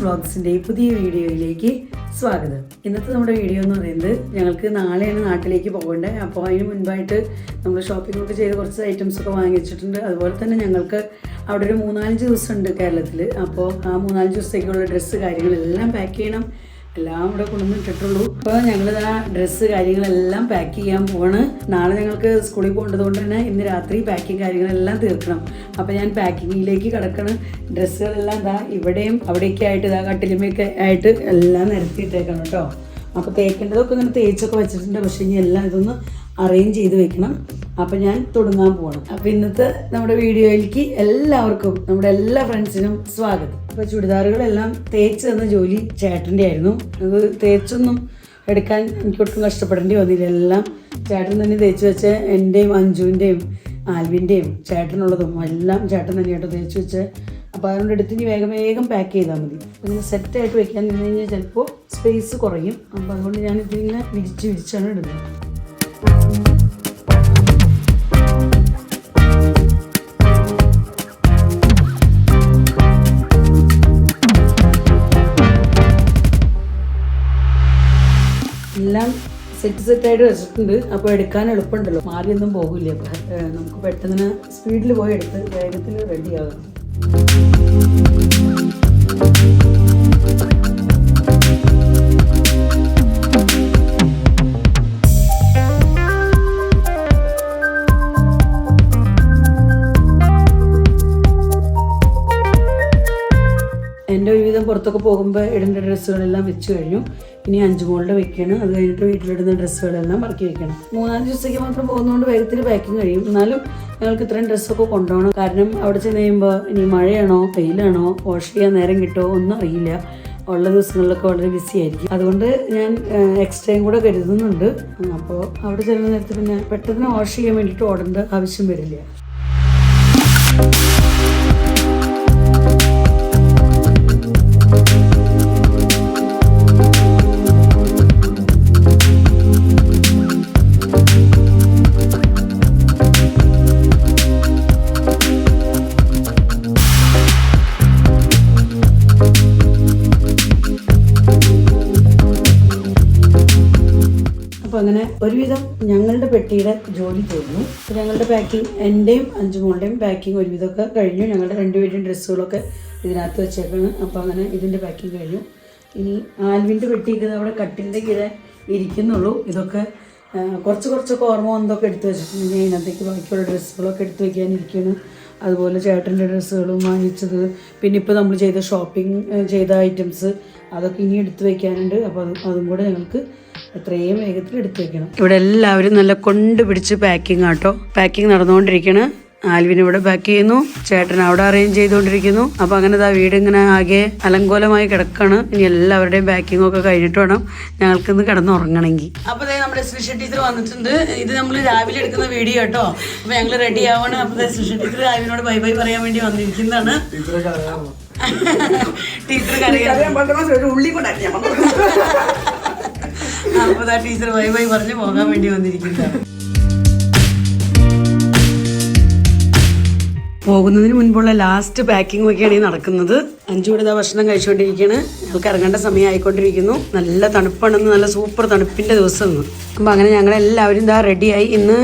വ്ളോഗ്സിൻ്റെ പുതിയ വീഡിയോയിലേക്ക് സ്വാഗതം. ഇന്നത്തെ നമ്മുടെ വീഡിയോ എന്ന് പറയുന്നത് ഞങ്ങൾക്ക് നാളെയാണ് നാട്ടിലേക്ക് പോകേണ്ടത്. അപ്പോൾ അതിന് മുൻപായിട്ട് നമ്മൾ ഷോപ്പിംഗ് ഒക്കെ ചെയ്ത് കുറച്ച് ഐറ്റംസൊക്കെ വാങ്ങിച്ചിട്ടുണ്ട്. അതുപോലെ തന്നെ ഞങ്ങൾക്ക് അവിടെ ഒരു 3-5 ദിവസം ഉണ്ട് കേരളത്തിൽ. അപ്പോൾ ആ 3-5 ദിവസത്തേക്കുള്ള ഡ്രസ്സ് കാര്യങ്ങളെല്ലാം പാക്ക് ചെയ്യണം. എല്ലാം ഇവിടെ കൊണ്ടുവന്നിട്ടിട്ടുള്ളൂ. അപ്പോൾ ഞങ്ങളിതാ ഡ്രസ്സ് കാര്യങ്ങളെല്ലാം പാക്ക് ചെയ്യാൻ പോവാണ്. നാളെ ഞങ്ങൾക്ക് സ്കൂളിൽ പോകേണ്ടത് കൊണ്ട് തന്നെ ഇന്ന് രാത്രി പാക്കിങ് കാര്യങ്ങളെല്ലാം തീർക്കണം. അപ്പോൾ ഞാൻ പാക്കിങ്ങിലേക്ക് കിടക്കണം. ഡ്രസ്സുകളെല്ലാം ഇതാ ഇവിടെയും അവിടേക്ക് ആയിട്ട് ഇതാ കട്ടിലുമൊക്കെ ആയിട്ട് എല്ലാം നിരത്തിയിട്ടേക്കണം കേട്ടോ. അപ്പോൾ തേക്കേണ്ടതൊക്കെ ഇങ്ങനെ തേച്ചൊക്കെ വെച്ചിട്ടുണ്ട്. പക്ഷേ ഇനി എല്ലാം ഇതൊന്ന് അറേഞ്ച് ചെയ്ത് വെക്കണം. അപ്പം ഞാൻ തുടങ്ങാൻ പോകണം. അപ്പോൾ ഇന്നത്തെ നമ്മുടെ വീഡിയോയിലേക്ക് എല്ലാവർക്കും നമ്മുടെ എല്ലാ ഫ്രണ്ട്സിനും സ്വാഗതം. അപ്പോൾ ചുരിദാറുകളെല്ലാം തേച്ച് തന്ന ജോലി ചേട്ടൻ്റെ ആയിരുന്നു. അത് തേച്ചൊന്നും എടുക്കാൻ എനിക്കൊട്ടും കഷ്ടപ്പെടേണ്ടി വന്നില്ല. എല്ലാം ചേട്ടൻ തന്നെ തേച്ച് വെച്ച് എൻ്റെയും അഞ്ജുവിൻ്റെയും ആൽവിൻ്റെയും ചേട്ടനുള്ളതും എല്ലാം ചേട്ടൻ തന്നെയായിട്ട് തേച്ച് വെച്ച്. അപ്പോൾ അതുകൊണ്ട് എടുത്തിനി വേഗം പാക്ക് ചെയ്താൽ മതി. പിന്നെ സെറ്റായിട്ട് വെക്കാൻ നിന്ന് കഴിഞ്ഞാൽ ചിലപ്പോൾ സ്പേസ് കുറയും. അപ്പോൾ അതുകൊണ്ട് ഞാൻ ഇതിങ്ങനെ വിരിച്ചാണ് ഇടുന്നത്. എല്ലാം സെറ്റായിട്ട് വെച്ചിട്ടുണ്ട്. അപ്പോൾ എടുക്കാൻ എളുപ്പമുണ്ടല്ലോ, മാറിയൊന്നും പോകില്ല. അപ്പോൾ നമുക്ക് പെട്ടെന്ന് സ്പീഡിൽ പോയി എടുത്ത് വേഗത്തിൽ റെഡിയാകാം. എൻ്റെ ഒരുവിധം പുറത്തൊക്കെ പോകുമ്പോൾ ഇടേണ്ട ഡ്രസ്സുകളെല്ലാം വെച്ച് കഴിഞ്ഞു. ഇനി 5 മോളുടെ വെക്കണം. അത് കഴിഞ്ഞിട്ട് വീട്ടിലിടുന്ന ഡ്രസ്സുകളെല്ലാം ഇറക്കി വെക്കണം. 3-4 ദിവസത്തേക്ക് മാത്രം പോകുന്നതുകൊണ്ട് വേഗത്തിൽ പാക്കിങ് കഴിയും. എന്നാലും ഞങ്ങൾക്ക് ഇത്രയും ഡ്രസ്സൊക്കെ കൊണ്ടുപോകണം. കാരണം അവിടെ ചെന്ന് കഴിയുമ്പോൾ ഇനി മഴയാണോ വെയിലാണോ വാഷ് ചെയ്യാൻ നേരം കിട്ടുമോ ഒന്നും അറിയില്ല. ഉള്ള ദിവസങ്ങളിലൊക്കെ വളരെ ബിസി ആയിരിക്കും. അതുകൊണ്ട് ഞാൻ എക്സ്ട്രയും കൂടെ കരുതുന്നുണ്ട്. അപ്പോൾ അവിടെ ചെല്ലുന്ന നേരത്ത് പിന്നെ പെട്ടെന്ന് വാഷ് ചെയ്യാൻ വേണ്ടിയിട്ട് ഓടേണ്ട ആവശ്യം വരില്ല. അപ്പോൾ അങ്ങനെ ഒരുവിധം ഞങ്ങളുടെ പെട്ടിയുടെ ജോലി തീർന്നു. ഞങ്ങളുടെ പാക്കിങ്, എൻ്റെയും 5 മോളുടെയും പാക്കിങ് ഒരുവിധമൊക്കെ കഴിഞ്ഞു. ഞങ്ങളുടെ 2 പേരുടെയും ഡ്രസ്സുകളൊക്കെ ഇതിനകത്ത് വെച്ചേക്കാണ്. അപ്പോൾ അങ്ങനെ ഇതിൻ്റെ പാക്കിങ് കഴിഞ്ഞു. ഇനി ആൽവിൻ്റെ പെട്ടിയൊക്കെ അവിടെ കട്ടിലിൻ്റെ കീഴെ ഇരിക്കുന്നുള്ളൂ. ഇതൊക്കെ കുറച്ചൊക്കെ ഓർമ്മ വന്നതൊക്കെ എടുത്ത് വെച്ചിട്ടുണ്ട്. ഞാൻ ഇതിനകത്തേക്ക് ബാക്കിയുള്ള ഡ്രസ്സുകളൊക്കെ എടുത്ത് വയ്ക്കാനിരിക്കുന്നു. അതുപോലെ ചേട്ടൻ്റെ ഡ്രസ്സുകളും വാങ്ങിച്ചത്, പിന്നെ ഇപ്പോൾ നമ്മൾ ചെയ്ത ഐറ്റംസ് അതൊക്കെ ഇനി എടുത്ത് വയ്ക്കാനുണ്ട്. അപ്പോൾ അതും കൂടെ ഞങ്ങൾക്ക് എത്രയും വേഗത്തിൽ എടുത്ത് വയ്ക്കണം. ഇവിടെ എല്ലാവരും നല്ല കൊണ്ടുപിടിച്ച് പാക്കിങ് ആട്ടോ. പാക്കിങ് നടന്നുകൊണ്ടിരിക്കുകയാണ്. ആൽവിൻ ഇവിടെ പാക്ക് ചെയ്യുന്നു, ചേട്ടൻ അവിടെ അറേഞ്ച് ചെയ്തുകൊണ്ടിരിക്കുന്നു. അപ്പോൾ അങ്ങനെ വീടിങ്ങനെ ആകെ അലങ്കോലമായി കിടക്കാണ്. ഇനി എല്ലാവരുടെയും പാക്കിംഗ് ഒക്കെ കഴിഞ്ഞിട്ട് വേണം ഞങ്ങൾക്കിന്ന് കിടന്നുറങ്ങണമെങ്കിൽ. അപ്പോൾ നമ്മുടെ സൃഷ്ടി ടീച്ചർ വന്നിട്ടുണ്ട്. ഇത് നമ്മൾ രാവിലെ എടുക്കുന്ന വീഡിയോ കേട്ടോ. അപ്പോൾ ഞങ്ങൾ റെഡി ആവാണ്. അപ്പോൾ സൃഷ്ടി ടീച്ചർ ആൽവിനോട് ബൈ പറയാൻ വേണ്ടി വന്നിരിക്കുന്നതാണ്. ടീച്ചർ അപ്പോൾ ടീച്ചർ ബൈ പറഞ്ഞ് പോകാൻ വേണ്ടി വന്നിരിക്കുന്നതാണ്. പോകുന്നതിന് മുൻപുള്ള ലാസ്റ്റ് പാക്കിംഗ് ഒക്കെയാണ് ഈ നടക്കുന്നത്. 5 കൂടെ ഭക്ഷണം കഴിച്ചുകൊണ്ടിരിക്കുകയാണ്. ഞങ്ങൾക്ക് ഇറങ്ങേണ്ട സമയം ആയിക്കൊണ്ടിരിക്കുന്നു. നല്ല തണുപ്പാണെന്ന്, നല്ല സൂപ്പർ തണുപ്പിൻ്റെ ദിവസം. അപ്പോൾ അങ്ങനെ ഞങ്ങളെല്ലാവരും റെഡിയായി. ഇന്ന്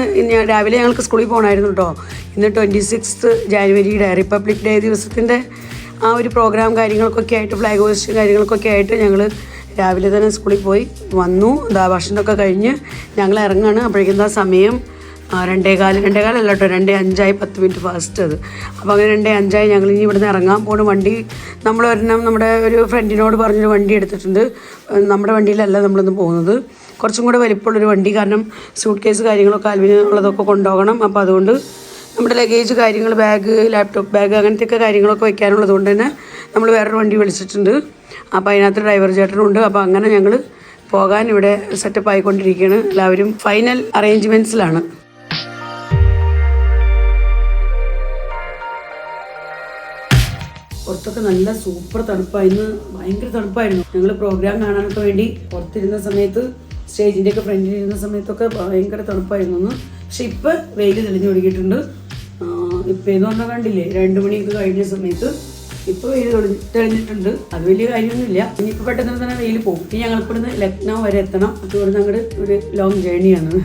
രാവിലെ ഞങ്ങൾക്ക് സ്കൂളിൽ പോകണമായിരുന്നു കേട്ടോ. ഇന്ന് 26 ജാനുവരിയുടെ റിപ്പബ്ലിക് ഡേ ദിവസത്തിൻ്റെ ആ ഒരു പ്രോഗ്രാം കാര്യങ്ങൾക്കൊക്കെ ആയിട്ട്, ഫ്ലാഗ് ഹോസ്റ്റ് കാര്യങ്ങൾക്കൊക്കെ ആയിട്ട് ഞങ്ങൾ രാവിലെ തന്നെ സ്കൂളിൽ പോയി വന്നു. ഭക്ഷണമൊക്കെ കഴിഞ്ഞ് ഞങ്ങൾ ഇറങ്ങുകയാണ്. അപ്പോഴേക്കും സമയം 2:15 അല്ല കേട്ടോ, 2:05 10 മിനിറ്റ് ഫാസ്റ്റ് അത്. അപ്പോൾ അങ്ങനെ 2:05 ഞങ്ങൾ ഇനി ഇവിടുന്ന് ഇറങ്ങാൻ പോകുന്ന വണ്ടി നമ്മുടെ ഒരു ഫ്രണ്ടിനോട് പറഞ്ഞൊരു വണ്ടി എടുത്തിട്ടുണ്ട്. നമ്മുടെ വണ്ടിയിലല്ല നമ്മളിന്ന് പോകുന്നത്, കുറച്ചും കൂടെ വലിപ്പമുള്ളൊരു വണ്ടി. കാരണം സൂട്ട് കേസ് കാര്യങ്ങളൊക്കെ ആൽവിന് ഉള്ളതൊക്കെ കൊണ്ടുപോകണം. അപ്പോൾ അതുകൊണ്ട് നമ്മുടെ ലഗേജ് കാര്യങ്ങൾ, ബാഗ്, ലാപ്ടോപ്പ് ബാഗ്, അങ്ങനത്തെയൊക്കെ കാര്യങ്ങളൊക്കെ വയ്ക്കാനുള്ളത് കൊണ്ട് തന്നെ നമ്മൾ വേറൊരു വണ്ടി വിളിച്ചിട്ടുണ്ട്. അപ്പോൾ അതിനകത്ത് ഡ്രൈവർ ചേട്ടനുണ്ട്. അപ്പോൾ അങ്ങനെ ഞങ്ങൾ പോകാൻ ഇവിടെ സെറ്റപ്പ് ആയിക്കൊണ്ടിരിക്കുകയാണ്. എല്ലാവരും ഫൈനൽ അറേഞ്ച്മെൻറ്റ്സിലാണ്. പുറത്തൊക്കെ നല്ല സൂപ്പർ തണുപ്പായിരുന്നു. ഭയങ്കര തണുപ്പായിരുന്നു. ഞങ്ങൾ പ്രോഗ്രാം കാണാനൊക്കെ വേണ്ടി പുറത്തിരുന്ന സമയത്ത്, സ്റ്റേജിൻ്റെ ഒക്കെ ഫ്രണ്ടിലിരുന്ന സമയത്തൊക്കെ ഭയങ്കര തണുപ്പായിരുന്നു. പക്ഷെ ഇപ്പം വെയിൽ തെളിഞ്ഞു തുടങ്ങിയിട്ടുണ്ട്. ഇപ്പം എന്ന് പറഞ്ഞാൽ കണ്ടില്ലേ, 2 മണിയൊക്കെ കഴിഞ്ഞ സമയത്ത് ഇപ്പോൾ വെയിൽ തെളിഞ്ഞിട്ടുണ്ട്. അത് വലിയ കാര്യമൊന്നുമില്ല. ഇനിയിപ്പോൾ പെട്ടെന്ന് തന്നെ വെയിൽ പോകും. ഇനി ഞങ്ങൾക്ക് ഇവിടുന്ന് ലക്നൗ വരെ എത്തണം. അത് ഇവിടുന്ന് അങ്ങോട്ട് ഒരു ലോങ് ജേണിയാണ്.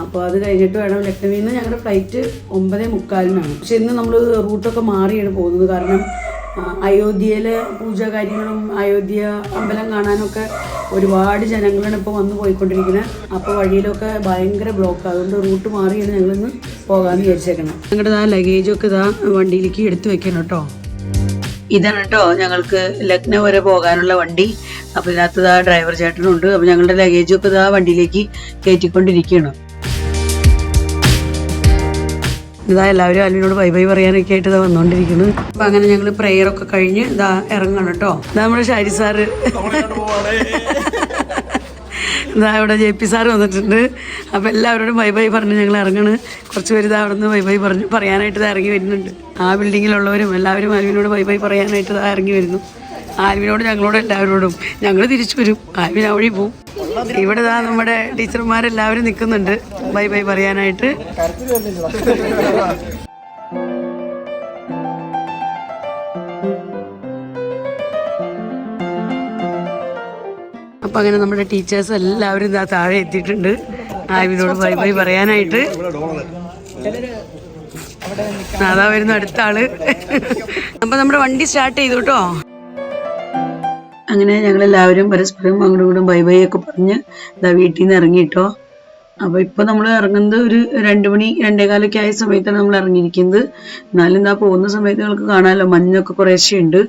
അപ്പോൾ അത് കഴിഞ്ഞിട്ട് വേണം ലക്നൗവിൽ നിന്ന് ഞങ്ങളുടെ ഫ്ലൈറ്റ് 9:45-നാണ്. പക്ഷെ ഇന്ന് നമ്മൾ റൂട്ടൊക്കെ മാറിയാണ് പോകുന്നത്. കാരണം അയോധ്യയിലെ പൂജ കാര്യങ്ങളും അയോധ്യ അമ്പലം കാണാനൊക്കെ ഒരുപാട് ജനങ്ങളാണ് ഇപ്പോൾ വന്ന് പോയിക്കൊണ്ടിരിക്കുന്നത്. അപ്പോൾ വഴിയിലൊക്കെ ഭയങ്കര ബ്ലോക്ക്. അതുകൊണ്ട് റൂട്ട് മാറിയാണ് ഞങ്ങളിന്ന് പോകാമെന്ന് വിചാരിച്ചേക്കണം. ഞങ്ങളുടെ ലഗേജൊക്കെ വണ്ടിയിലേക്ക് എടുത്തു വെക്കണം കേട്ടോ. ഇതാണ് കേട്ടോ ഞങ്ങൾക്ക് ലക്നൗ വരെ പോകാനുള്ള വണ്ടി. അപ്പോൾ ഇതിനകത്ത് ഡ്രൈവർ ചേട്ടനുണ്ട്. അപ്പോൾ ഞങ്ങളുടെ ലഗേജൊക്കെ വണ്ടിയിലേക്ക് കയറ്റിക്കൊണ്ടിരിക്കുകയാണ്. എല്ലാവരും അല്ലിനോട് ബൈ ബൈ പറയാനൊക്കെ ആയിട്ട് വന്നുകൊണ്ടിരിക്കുന്നു. അപ്പം അങ്ങനെ ഞങ്ങൾ പ്രെയറൊക്കെ കഴിഞ്ഞ് ഇറങ്ങണം കേട്ടോ. നമ്മുടെ ഷാരി സാറ് ഇവിടെ JP സാറ് വന്നിട്ടുണ്ട്. അപ്പോൾ എല്ലാവരോടും ബൈ ബൈ പറഞ്ഞ് ഞങ്ങൾ ഇറങ്ങണ്. കുറച്ച് പേര് അവിടെ നിന്ന് ബൈ ബൈ പറയാനായിട്ട് ഇറങ്ങി വരുന്നുണ്ട്. ആ ബിൽഡിങ്ങിലുള്ളവരും എല്ലാവരും ആൽവിനോട് ബൈ ബൈ പറയാനായിട്ട് ഇറങ്ങി വരുന്നു. ആൽവിനോട് ഞങ്ങളോട് എല്ലാവരോടും ഞങ്ങൾ തിരിച്ചു വരും. ആൽവിൻ അവിടെ പോവും. ഇവിടെ നമ്മുടെ ടീച്ചർമാരെല്ലാവരും നിൽക്കുന്നുണ്ട് ബൈ ബൈ പറയാനായിട്ട്. അപ്പം അങ്ങനെ നമ്മുടെ ടീച്ചേഴ്സ് എല്ലാവരും താഴെ എത്തിയിട്ടുണ്ട് ആൽവിനോട് ബൈ ബൈ പറയാനായിട്ട്. അതാ വരുന്നു അടുത്ത ആള്. അപ്പം നമ്മുടെ വണ്ടി സ്റ്റാർട്ട് ചെയ്തു കേട്ടോ. അങ്ങനെ ഞങ്ങളെല്ലാവരും പരസ്പരം അങ്ങോട്ടും ഇങ്ങോട്ടും ബൈ ബൈ ഒക്കെ പറഞ്ഞ് വീട്ടിൽ നിന്ന് ഇറങ്ങിയിട്ടോ. അപ്പോൾ ഇപ്പോൾ നമ്മൾ ഇറങ്ങുന്നത് ഒരു 2 മണി 2:15 ആയ സമയത്താണ് നമ്മൾ ഇറങ്ങിയിരിക്കുന്നത്. എന്നാലും പോകുന്ന സമയത്ത് നിങ്ങൾക്ക് കാണാമല്ലോ മഞ്ഞൊക്കെ കുറേശ്ശേ ഉണ്ട്.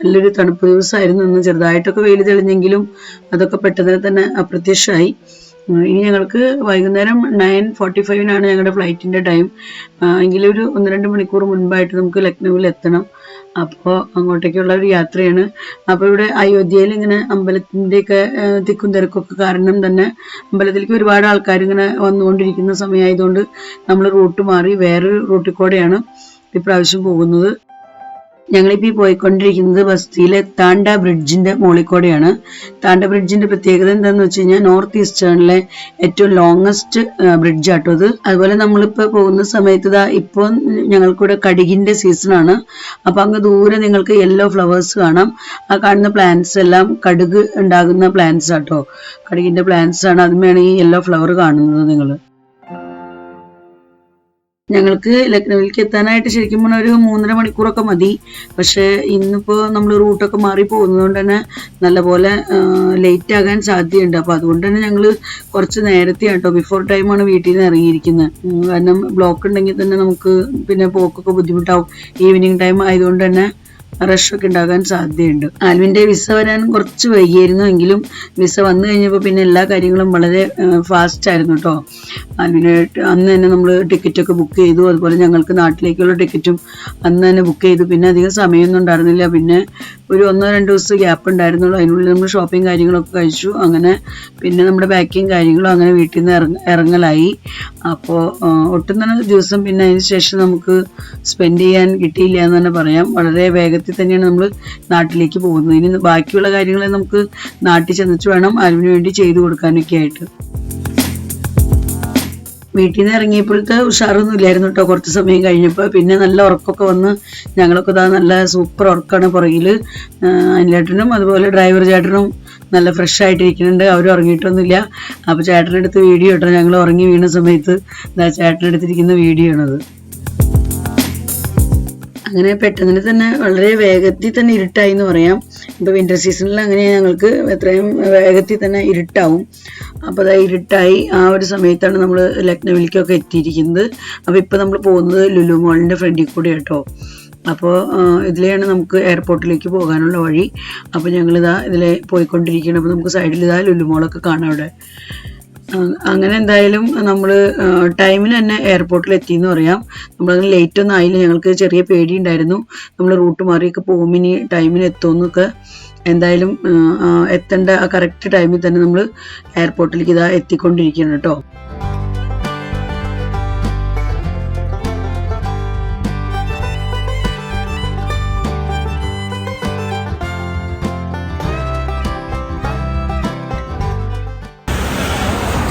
നല്ലൊരു തണുപ്പ് ദിവസമായിരുന്നു. ഇന്ന് ചെറുതായിട്ടൊക്കെ വെയിൽ തെളിഞ്ഞെങ്കിലും അതൊക്കെ പെട്ടെന്ന് തന്നെ അപ്രത്യക്ഷമായി. ഇനി ഞങ്ങൾക്ക് വൈകുന്നേരം 9:45-നാണ് ഞങ്ങളുടെ ഫ്ലൈറ്റിൻ്റെ ടൈം. എങ്കിലും ഒരു 1-2 മണിക്കൂർ മുൻപായിട്ട് നമുക്ക് ലക്നൗവിൽ എത്തണം. അപ്പോൾ അങ്ങോട്ടേക്കുള്ള ഒരു യാത്രയാണ്. അപ്പോൾ ഇവിടെ അയോധ്യയിൽ ഇങ്ങനെ അമ്പലത്തിൻ്റെയൊക്കെ തിക്കും തിരക്കൊക്കെ കാരണം തന്നെ അമ്പലത്തിലേക്ക് ഒരുപാട് ആൾക്കാർ ഇങ്ങനെ വന്നുകൊണ്ടിരിക്കുന്ന സമയമായതുകൊണ്ട് നമ്മൾ റൂട്ട് മാറി വേറൊരു റൂട്ടിൽ കൂടെയാണ് ഇപ്രാവശ്യം പോകുന്നത്. ഞങ്ങളിപ്പോൾ ഈ പോയിക്കൊണ്ടിരിക്കുന്നത് ബസ്തിയിലെ താണ്ട ബ്രിഡ്ജിന്റെ മുകളിൽ കൂടെയാണ്. താണ്ട ബ്രിഡ്ജിന്റെ പ്രത്യേകത എന്താണെന്ന് വെച്ച് കഴിഞ്ഞാൽ നോർത്ത് ഈസ്റ്റേണിലെ ഏറ്റവും ലോങ്ങസ്റ്റ് ബ്രിഡ്ജ് ആട്ടോ അത്. അതുപോലെ നമ്മളിപ്പോൾ പോകുന്ന സമയത്ത് ഇപ്പോൾ ഞങ്ങൾക്കിവിടെ കടുകിന്റെ സീസണാണ്. അപ്പം അങ്ങ് ദൂരെ നിങ്ങൾക്ക് യെല്ലോ ഫ്ലവേഴ്സ് കാണാം. ആ കാണുന്ന പ്ലാന്റ്സ് എല്ലാം കടുക് ഉണ്ടാകുന്ന പ്ലാന്റ്സ് ആട്ടോ. കടുകിന്റെ പ്ലാന്റ്സ് ആണ്. അതുമാണ് ഈ യെല്ലോ ഫ്ലവർ കാണുന്നത് നിങ്ങൾ. ഞങ്ങൾക്ക് ലക്നൗവിലേക്ക് എത്താനായിട്ട് ശരിക്കും പറഞ്ഞാൽ ഒരു 3.5 മണിക്കൂറൊക്കെ മതി. പക്ഷേ ഇന്നിപ്പോൾ നമ്മൾ റൂട്ടൊക്കെ മാറി പോകുന്നതുകൊണ്ട് തന്നെ നല്ലപോലെ ലേറ്റ് ആകാൻ സാധ്യതയുണ്ട്. അപ്പോൾ അതുകൊണ്ട് തന്നെ ഞങ്ങൾ കുറച്ച് നേരത്തെ ആട്ടോ ബിഫോർ ടൈമാണ് വീട്ടിൽ നിന്ന് ഇറങ്ങിയിരിക്കുന്നത്. കാരണം ബ്ലോക്ക് ഉണ്ടെങ്കിൽ തന്നെ നമുക്ക് പിന്നെ പോക്കൊക്കെ ബുദ്ധിമുട്ടാവും. ഈവനിങ് ടൈം ആയതുകൊണ്ട് തന്നെ റഷൊക്കെ ഉണ്ടാകാൻ സാധ്യതയുണ്ട്. ആൽവിൻ്റെ വിസ വരാനും കുറച്ച് വൈകിയായിരുന്നു. എങ്കിലും വിസ വന്നു കഴിഞ്ഞപ്പോൾ പിന്നെ എല്ലാ കാര്യങ്ങളും വളരെ ഫാസ്റ്റ് ആയിരുന്നു കേട്ടോ. ആൽവിനായിട്ട് അന്ന് തന്നെ നമ്മൾ ടിക്കറ്റൊക്കെ ബുക്ക് ചെയ്തു. അതുപോലെ ഞങ്ങൾക്ക് നാട്ടിലേക്കുള്ള ടിക്കറ്റും അന്ന് തന്നെ ബുക്ക് ചെയ്തു. പിന്നെ അധികം സമയമൊന്നും ഉണ്ടായിരുന്നില്ല. പിന്നെ ഒരു 1-2 ദിവസം ഗ്യാപ്പ് ഉണ്ടായിരുന്നുള്ളൂ. അതിനുള്ളിൽ നമ്മൾ ഷോപ്പിംഗ് കാര്യങ്ങളൊക്കെ കഴിച്ചു. അങ്ങനെ പിന്നെ നമ്മുടെ പാക്കിങ് കാര്യങ്ങളും അങ്ങനെ വീട്ടിൽ നിന്ന് ഇറങ്ങലായി. അപ്പോൾ ഒട്ടും തന്നെ ദിവസം പിന്നെ അതിന് ശേഷം നമുക്ക് സ്പെൻഡ് ചെയ്യാൻ കിട്ടിയില്ല എന്ന് തന്നെ പറയാം. വളരെ വേഗത്തിൽ തന്നെയാണ് നമ്മൾ നാട്ടിലേക്ക് പോകുന്നത്. ഇനി ബാക്കിയുള്ള കാര്യങ്ങൾ നമുക്ക് നാട്ടിൽ ചെന്നിട്ട് വേണം ആൽവിന് വേണ്ടി ചെയ്തു കൊടുക്കാനൊക്കെ ആയിട്ട്. വീട്ടിൽ നിന്ന് ഇറങ്ങിയപ്പോഴത്തെ ഉഷാറൊന്നും ഇല്ലായിരുന്നു കേട്ടോ. കുറച്ച് സമയം കഴിഞ്ഞപ്പോൾ പിന്നെ നല്ല ഉറക്കമൊക്കെ വന്ന് ഞങ്ങളൊക്കെ നല്ല സൂപ്പർ ഉറക്കമാണ് പുറകിൽ. അനിലേട്ടനും അതുപോലെ ഡ്രൈവർ ചേട്ടനും നല്ല ഫ്രഷ് ആയിട്ടിരിക്കുന്നുണ്ട്. അവരും ഉറങ്ങിയിട്ടൊന്നുമില്ല. അപ്പോൾ ചേട്ടനെടുത്ത് വീഡിയോ ഇട്ടോ. ഞങ്ങൾ ഉറങ്ങി വീണ സമയത്ത് ചേട്ടനെടുത്തിരിക്കുന്ന വീഡിയോ ആണത്. അങ്ങനെ പെട്ടെന്ന് തന്നെ വളരെ വേഗത്തിൽ തന്നെ ഇരുട്ടായി എന്ന് പറയാം. ഇപ്പോൾ വിൻ്റർ സീസണിൽ അങ്ങനെ ഞങ്ങൾക്ക് എത്രയും വേഗത്തിൽ തന്നെ ഇരുട്ടാവും. അപ്പോൾ അത് ഇരുട്ടായി ആ ഒരു സമയത്താണ് നമ്മൾ ലക്നൗവിലേക്കൊക്കെ എത്തിയിരിക്കുന്നത്. അപ്പോൾ ഇപ്പോൾ നമ്മൾ പോകുന്നത് ലുലു മോളിൻ്റെ ഫ്രണ്ടിൽ കൂടെ കേട്ടോ. അപ്പോൾ ഇതിലെയാണ് നമുക്ക് എയർപോർട്ടിലേക്ക് പോകാനുള്ള വഴി. അപ്പോൾ ഞങ്ങളിതാ ഇതിലെ പോയിക്കൊണ്ടിരിക്കുകയാണ്. അപ്പോൾ നമുക്ക് സൈഡിൽ ലുലു മോളൊക്കെ കാണാം അവിടെ. അങ്ങനെ എന്തായാലും നമ്മൾ ടൈമിന് തന്നെ എയർപോർട്ടിൽ എത്തിയെന്ന് പറയാം. നമ്മളങ്ങനെ ലേറ്റ് ഒന്നും ആയില്ല. ഞങ്ങൾക്ക് ചെറിയ പേടി ഉണ്ടായിരുന്നു നമ്മൾ റൂട്ട് മാറിയൊക്കെ പോകുമ്പോൾ ഇനി ടൈമിന് എത്തുമെന്നൊക്കെ. എന്തായാലും എത്തേണ്ട ആ കറക്റ്റ് ടൈമിൽ തന്നെ നമ്മൾ എയർപോർട്ടിലേക്ക് എത്തിക്കൊണ്ടിരിക്കുകയാണ് കേട്ടോ.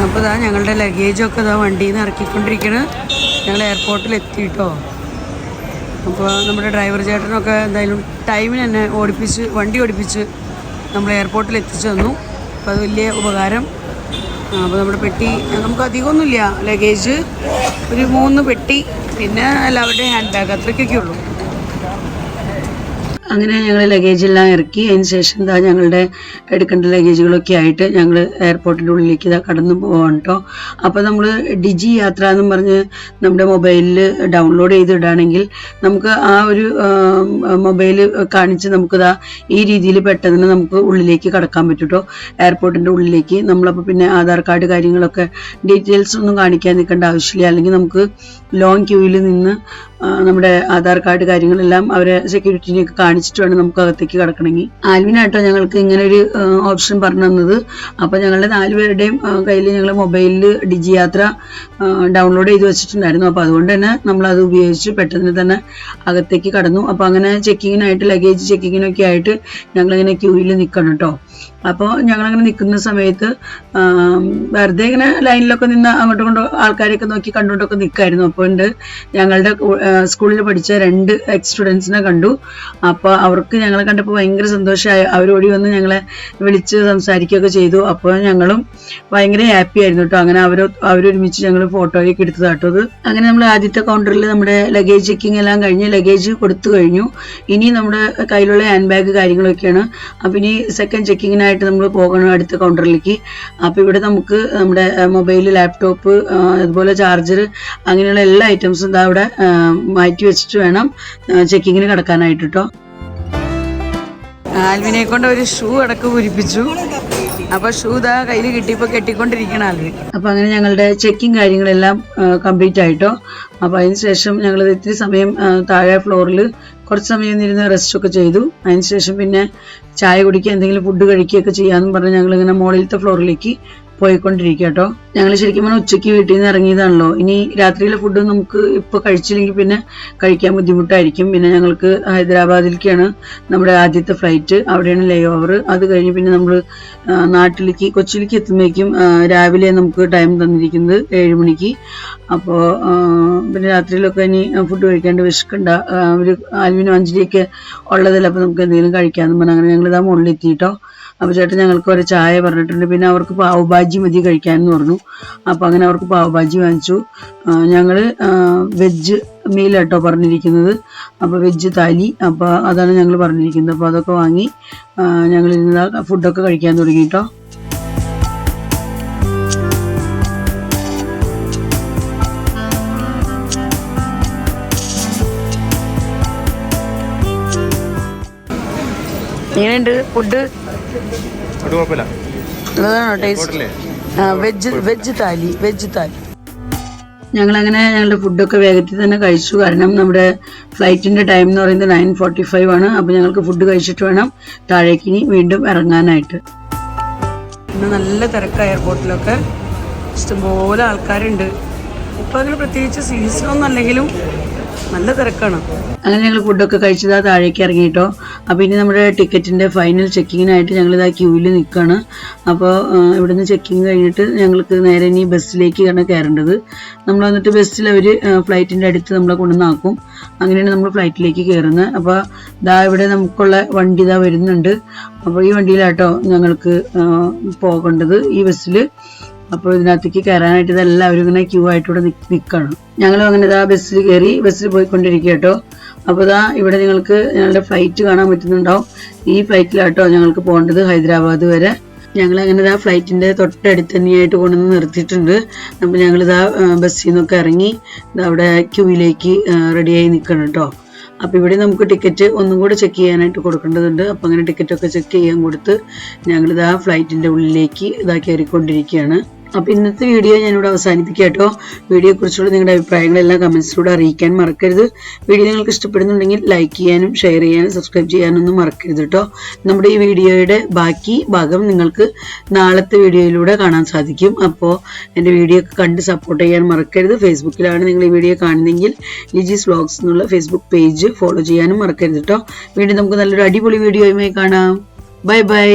അപ്പോൾ ഞങ്ങളുടെ ലഗേജൊക്കെ വണ്ടിയിൽ നിന്ന് ഇറക്കിക്കൊണ്ടിരിക്കുന്നത്. ഞങ്ങൾ എയർപോർട്ടിൽ എത്തിയിട്ടോ. അപ്പോൾ നമ്മുടെ ഡ്രൈവർ ചേട്ടനൊക്കെ എന്തായാലും ടൈമിന് തന്നെ വണ്ടി ഓടിപ്പിച്ച് നമ്മൾ എയർപോർട്ടിൽ എത്തിച്ചു തന്നു. അപ്പോൾ അത് വലിയ ഉപകാരം. അപ്പോൾ നമ്മുടെ പെട്ടി നമുക്ക് അധികമൊന്നുമില്ല, ലഗേജ് ഒരു 3 പെട്ടി, പിന്നെ എല്ലാവരുടെയും ഹാൻഡ് ബാഗ്, അത്രയ്ക്കൊക്കെ ഉള്ളൂ. അങ്ങനെ ഞങ്ങൾ ലഗേജെല്ലാം ഇറക്കി. അതിന് ശേഷം എന്താ ഞങ്ങളുടെ എടുക്കേണ്ട ലഗേജുകളൊക്കെ ആയിട്ട് ഞങ്ങൾ എയർപോർട്ടിൻ്റെ ഉള്ളിലേക്ക് കടന്നു പോകാം കേട്ടോ. അപ്പോൾ നമ്മൾ ഡിജി യാത്ര എന്നും പറഞ്ഞ് നമ്മുടെ മൊബൈലിൽ ഡൗൺലോഡ് ചെയ്തിടുകയാണെങ്കിൽ നമുക്ക് ആ ഒരു മൊബൈൽ കാണിച്ച് നമുക്കിതാ ഈ രീതിയിൽ പെട്ടെന്ന് നമുക്ക് ഉള്ളിലേക്ക് കടക്കാൻ പറ്റും കേട്ടോ, എയർപോർട്ടിൻ്റെ ഉള്ളിലേക്ക്. നമ്മളപ്പോൾ പിന്നെ ആധാർ കാർഡ് കാര്യങ്ങളൊക്കെ ഡീറ്റെയിൽസ് ഒന്നും കാണിക്കാൻ നിൽക്കേണ്ട ആവശ്യമില്ല. അല്ലെങ്കിൽ നമുക്ക് ലോങ് ക്യൂവിൽ നിന്ന് നമ്മുടെ ആധാർ കാർഡ് കാര്യങ്ങളെല്ലാം അവരെ സെക്യൂരിറ്റിനെയൊക്കെ കാണിച്ചിട്ട് വേണം നമുക്ക് അകത്തേക്ക് കിടക്കണമെങ്കിൽ. ആൽവിനായിട്ടോ ഞങ്ങൾക്ക് ഇങ്ങനെ ഒരു ഓപ്ഷൻ പറഞ്ഞു തന്നത്. അപ്പോൾ ഞങ്ങളുടെ 4 പേരുടെയും കയ്യിൽ ഞങ്ങൾ മൊബൈലിൽ ഡിജി യാത്ര ഡൗൺലോഡ് ചെയ്ത് വെച്ചിട്ടുണ്ടായിരുന്നു. അപ്പോൾ അതുകൊണ്ട് തന്നെ നമ്മളത് ഉപയോഗിച്ച് പെട്ടെന്ന് തന്നെ അകത്തേക്ക് കടന്നു. അപ്പോൾ അങ്ങനെ ചെക്കിങ്ങിനായിട്ട് ലഗേജ് ചെക്കിങ്ങിനൊക്കെ ആയിട്ട് ഞങ്ങളിങ്ങനെ ക്യൂവിൽ നിൽക്കണം കേട്ടോ. അപ്പോൾ ഞങ്ങളങ്ങനെ നിൽക്കുന്ന സമയത്ത് വെറുതെ ഇങ്ങനെ ലൈനിലൊക്കെ നിന്ന് അങ്ങോട്ടും ഇങ്ങോട്ടും ആൾക്കാരെയൊക്കെ നോക്കി കണ്ടുകൊണ്ടൊക്കെ നിൽക്കായിരുന്നു. അപ്പോൾ ഞങ്ങളുടെ സ്കൂളിൽ പഠിച്ച 2 എക്സ് സ്റ്റുഡൻസിനെ കണ്ടു. അപ്പോൾ അവർക്ക് ഞങ്ങളെ കണ്ടപ്പോൾ ഭയങ്കര സന്തോഷമായി. അവരോടി വന്ന് ഞങ്ങളെ വിളിച്ച് സംസാരിക്കുകയൊക്കെ ചെയ്തു. അപ്പോൾ ഞങ്ങളും ഭയങ്കര ഹാപ്പി ആയിരുന്നു കേട്ടോ. അങ്ങനെ അവരൊരുമിച്ച് ഞങ്ങൾ ഫോട്ടോയൊക്കെ എടുത്തതാട്ടോ അത്. അങ്ങനെ നമ്മൾ ആദ്യത്തെ കൗണ്ടറിൽ നമ്മുടെ ലഗേജ് ചെക്കിങ് എല്ലാം കഴിഞ്ഞ് ലഗേജ് കൊടുത്തു കഴിഞ്ഞു. ഇനി നമ്മുടെ കയ്യിലുള്ള ഹാൻഡ് ബാഗ് കാര്യങ്ങളൊക്കെയാണ്. അപ്പോൾ ഇനി സെക്കൻഡ് ചെക്കിങ്ങിനായിട്ട് നമ്മൾ പോകണം അടുത്ത കൗണ്ടറിലേക്ക്. അപ്പോൾ ഇവിടെ നമുക്ക് നമ്മുടെ മൊബൈൽ, ലാപ്ടോപ്പ്, അതുപോലെ ചാർജർ, അങ്ങനെയുള്ള എല്ലാ ഐറ്റംസും ഇതാ അവിടെ മാറ്റി വെച്ചിട്ട് വേണം ചെക്കിങ്ങിന് കിടക്കാനായിട്ട് കേട്ടോ. ആൽവിനെ കൊണ്ട് ഒരു ഷൂ അടക്കം പൂരിപ്പിച്ചു. അപ്പോൾ ഷൂ ഇതാ കയ്യിൽ കിട്ടിയപ്പോൾ കെട്ടിക്കൊണ്ടിരിക്കണം ആൽവിൻ. അപ്പോൾ അങ്ങനെ ഞങ്ങളുടെ ചെക്കിങ് കാര്യങ്ങളെല്ലാം കംപ്ലീറ്റ് ആയിട്ടോ. അപ്പോൾ അതിന് ശേഷം ഞങ്ങൾ ഇത്തിരി സമയം താഴെ ഫ്ലോറിൽ കുറച്ച് സമയം ഇരുന്ന് റെസ്റ്റൊക്കെ ചെയ്തു. അതിന് ശേഷം പിന്നെ ചായ കുടിക്കുക, എന്തെങ്കിലും ഫുഡ് കഴിക്കുകയൊക്കെ ചെയ്യാമെന്നും പറഞ്ഞ് ഞങ്ങളിങ്ങനെ മുകളിലത്തെ ഫ്ലോറിലേക്ക് പോയിക്കൊണ്ടിരിക്കുക കേട്ടോ. ഞങ്ങൾ ശരിക്കും പറഞ്ഞാൽ ഉച്ചയ്ക്ക് വീട്ടിൽ നിന്ന് ഇറങ്ങിയതാണല്ലോ. ഇനി രാത്രിയിലെ ഫുഡ് നമുക്ക് ഇപ്പോൾ കഴിച്ചില്ലെങ്കിൽ പിന്നെ കഴിക്കാൻ ബുദ്ധിമുട്ടായിരിക്കും. പിന്നെ ഞങ്ങൾക്ക് ഹൈദരാബാദിലേക്കാണ് നമ്മുടെ ആദ്യത്തെ ഫ്ലൈറ്റ്, അവിടെയാണ് ലേ ഓവർ. അത് കഴിഞ്ഞ് പിന്നെ നമ്മൾ കൊച്ചിയിലേക്ക് എത്തുമ്പോഴേക്കും രാവിലെ നമുക്ക് ടൈം തന്നിരിക്കുന്നത് 7 മണിക്ക്. അപ്പോൾ പിന്നെ രാത്രിയിലൊക്കെ ഇനി ഫുഡ് കഴിക്കാണ്ട് വിശക്കണ്ട, ഒരു ആൽവിനും അഞ്ജലിയൊക്കെ ഉള്ളതല്ല, അപ്പോൾ നമുക്ക് എന്തെങ്കിലും കഴിക്കാമെന്ന് പറഞ്ഞാൽ അങ്ങനെ ഞങ്ങൾ ഇതാ മുകളിലെത്തിയിട്ടോ. അപ്പോൾ ചേട്ടൻ ഞങ്ങൾക്ക് ഒരു ചായ പറഞ്ഞിട്ടുണ്ട്. പിന്നെ അവർക്ക് പാവ് ഭാജി മതി കഴിക്കാമെന്ന് പറഞ്ഞു. അപ്പോൾ അങ്ങനെ അവർക്ക് പാവ് ഭാജി വാങ്ങിച്ചു. ഞങ്ങൾ വെജ് മീലാട്ടോ പറഞ്ഞിരിക്കുന്നത്, അപ്പോൾ വെജ് താലി, അപ്പോൾ അതാണ് ഞങ്ങൾ പറഞ്ഞിരിക്കുന്നത്. അപ്പോൾ അതൊക്കെ വാങ്ങി ഞങ്ങൾ ഇന്ന് ഫുഡൊക്കെ കഴിക്കാൻ തുടങ്ങി കേട്ടോ. എങ്ങനെയുണ്ട് ഫുഡ്? വെജ് താലി. ഞങ്ങളങ്ങനെ ഞങ്ങളുടെ ഫുഡൊക്കെ വേഗത്തിൽ തന്നെ കഴിച്ചു. കാരണം നമ്മുടെ ഫ്ലൈറ്റിൻ്റെ ടൈം എന്ന് പറയുന്നത് 9:45 ആണ്. അപ്പോൾ ഞങ്ങൾക്ക് ഫുഡ് കഴിച്ചിട്ട് വേണം താഴേക്ക് ഇനി വീണ്ടും ഇറങ്ങാനായിട്ട്. ഇന്ന് നല്ല തിരക്കാണ് എയർപോർട്ടിലൊക്കെ, ഇഷ്ടംപോലെ ആൾക്കാരുണ്ട്. ഇപ്പോൾ അങ്ങനെ പ്രത്യേകിച്ച് സീസണൊന്നും അല്ലെങ്കിലും നല്ല തിരക്കാണ്. അങ്ങനെ ഞങ്ങൾ ഫുഡൊക്കെ കഴിച്ചതാ താഴേക്ക് ഇറങ്ങിയിട്ടോ. അപ്പോൾ ഇനി നമ്മുടെ ടിക്കറ്റിൻ്റെ ഫൈനൽ ചെക്കിങ്ങിനായിട്ട് ഞങ്ങളിതാ ക്യൂവിൽ നിൽക്കുകയാണ്. അപ്പോൾ ഇവിടുന്ന് ചെക്കിങ് കഴിഞ്ഞിട്ട് ഞങ്ങൾക്ക് നേരെ ഇനി ബസ്സിലേക്കാണ് കയറേണ്ടത്. നമ്മൾ വന്നിട്ട് ബസ്സിൽ അവർ ഫ്ലൈറ്റിൻ്റെ അടുത്ത് നമ്മളെ കൊണ്ടുവന്നാക്കും. അങ്ങനെയാണ് നമ്മൾ ഫ്ലൈറ്റിലേക്ക് കയറുന്നത്. അപ്പോൾ ഇതാ ഇവിടെ നമുക്കുള്ള വണ്ടി ഇതാ വരുന്നുണ്ട്. അപ്പോൾ ഈ വണ്ടിയിലാട്ടോ ഞങ്ങൾക്ക് പോകേണ്ടത്, ഈ ബസ്സിൽ. അപ്പോൾ ഇതിനകത്തേക്ക് കയറാനായിട്ട് ഇതെല്ലാവരും ഇങ്ങനെ ക്യൂ ആയിട്ട് ഇവിടെ നിൽക്കണം. ഞങ്ങളും അങ്ങനെ ഇതാ ബസ്സിൽ കയറി ബസ്സിൽ പോയിക്കൊണ്ടിരിക്കുക കേട്ടോ. അപ്പോൾ ഇതാ ഇവിടെ നിങ്ങൾക്ക് ഞങ്ങളുടെ ഫ്ലൈറ്റ് കാണാൻ പറ്റുന്നുണ്ടാവും. ഈ ഫ്ലൈറ്റിലാട്ടോ ഞങ്ങൾക്ക് പോകേണ്ടത് ഹൈദരാബാദ് വരെ. ഞങ്ങളങ്ങനെ ഇതാ ഫ്ലൈറ്റിൻ്റെ തൊട്ടടുത്ത് തന്നെയായിട്ട് കൊണ്ടുവന്ന് നിർത്തിയിട്ടുണ്ട്. അപ്പോൾ ഞങ്ങളിതാ ബസ്സിൽ നിന്നൊക്കെ ഇറങ്ങി അവിടെ ക്യൂവിലേക്ക് റെഡിയായി നിൽക്കണം കേട്ടോ. അപ്പോൾ ഇവിടെ നമുക്ക് ടിക്കറ്റ് ഒന്നും കൂടെ ചെക്ക് ചെയ്യാനായിട്ട് കൊടുക്കേണ്ടതുണ്ട്. അപ്പോൾ അങ്ങനെ ടിക്കറ്റൊക്കെ ചെക്ക് ചെയ്യാൻ കൊടുത്ത് ഞങ്ങളിതാ ഫ്ലൈറ്റിൻ്റെ ഉള്ളിലേക്ക് കയറിക്കൊണ്ടിരിക്കുകയാണ്. അപ്പോൾ ഇന്നത്തെ വീഡിയോ ഞാനിവിടെ അവസാനിപ്പിക്കാം കേട്ടോ. വീഡിയോയെക്കുറിച്ചുള്ള നിങ്ങളുടെ അഭിപ്രായങ്ങളെല്ലാം കമൻസിലൂടെ അറിയിക്കാൻ മറക്കരുത്. വീഡിയോ നിങ്ങൾക്ക് ഇഷ്ടപ്പെടുന്നുണ്ടെങ്കിൽ ലൈക്ക് ചെയ്യാനും ഷെയർ ചെയ്യാനും സബ്സ്ക്രൈബ് ചെയ്യാനൊന്നും മറക്കരുത് കേട്ടോ. നമ്മുടെ ഈ വീഡിയോയുടെ ബാക്കി ഭാഗം നിങ്ങൾക്ക് നാളത്തെ വീഡിയോയിലൂടെ കാണാൻ സാധിക്കും. അപ്പോൾ എൻ്റെ വീഡിയോ ഒക്കെ കണ്ട് സപ്പോർട്ട് ചെയ്യാൻ മറക്കരുത്. ഫേസ്ബുക്കിലാണ് നിങ്ങൾ ഈ വീഡിയോ കാണുന്നതെങ്കിൽ ലിജീസ് വ്ലോഗ്സ് എന്നുള്ള ഫേസ്ബുക്ക് പേജ് ഫോളോ ചെയ്യാനും മറക്കരുത് കേട്ടോ. വീണ്ടും നമുക്ക് നല്ലൊരു അടിപൊളി വീഡിയോയുമായി കാണാം. Bye bye.